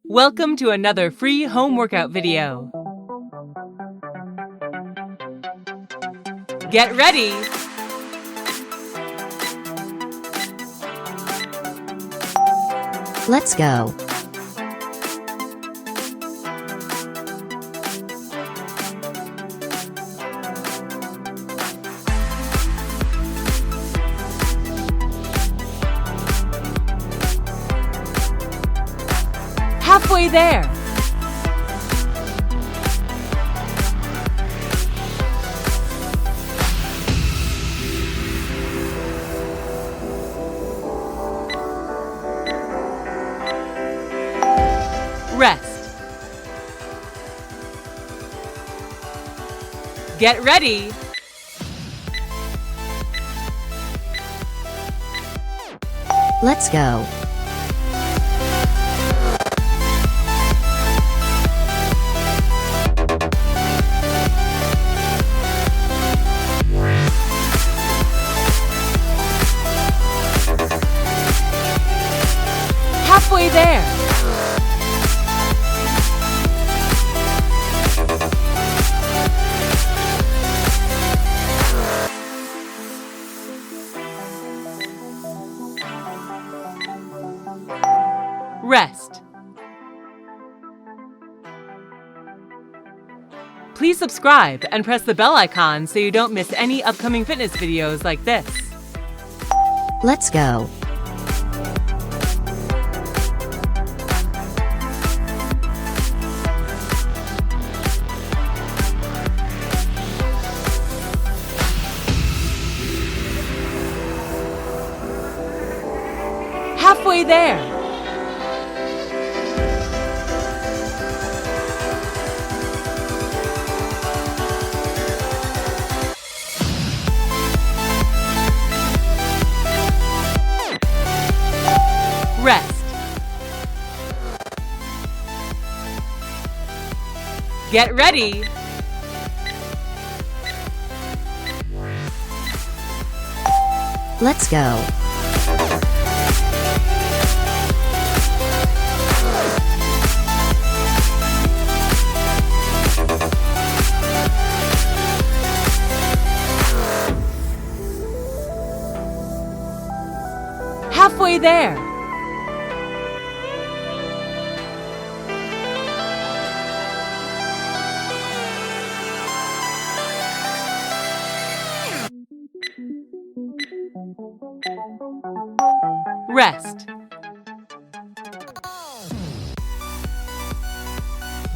Welcome to another free home workout video. Get ready! Let's go. Halfway there! Rest. Get ready! Let's go. Halfway there! Rest. Please subscribe and press the bell icon so you don't miss any upcoming fitness videos like this. Let's go. Halfway there! Rest. Get ready! Let's go. Halfway there! Rest.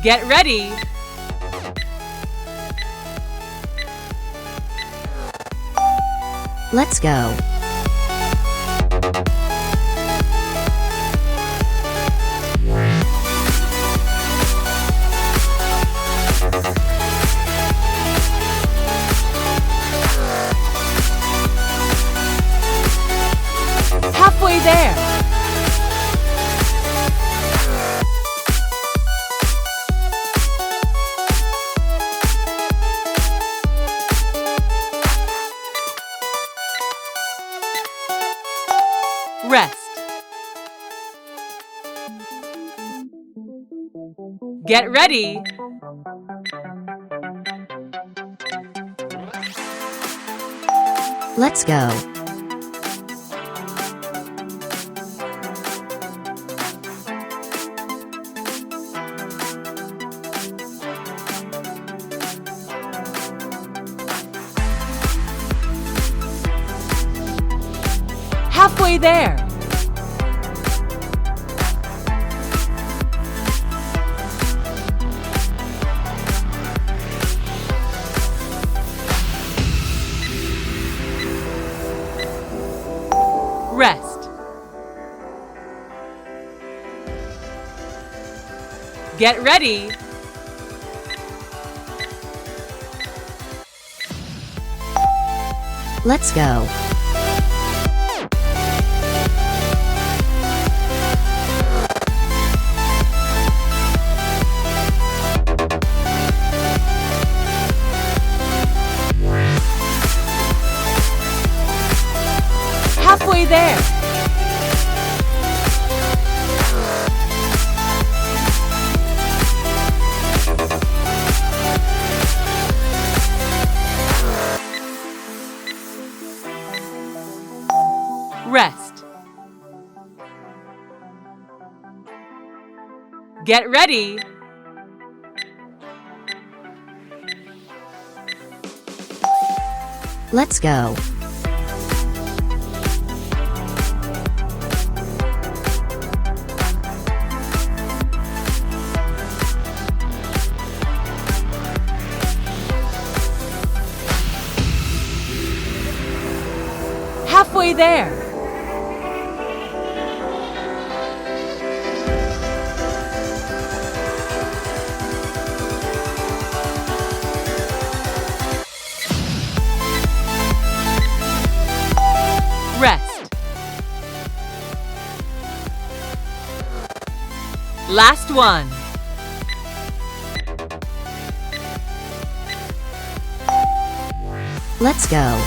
Get ready! Let's go. Halfway there! Rest. Get ready! Let's go. Halfway there! Rest. Get ready! Let's go. Halfway there! Get ready! Let's go. Halfway there! Rest. Last one. Let's go.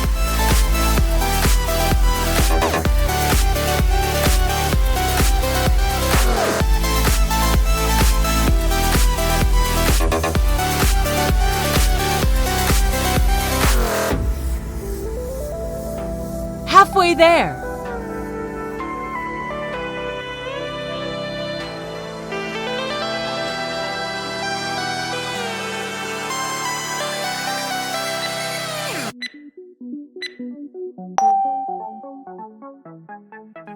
Halfway there.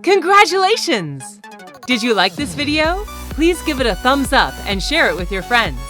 Congratulations! Did you like this video? Please give it a thumbs up and share it with your friends.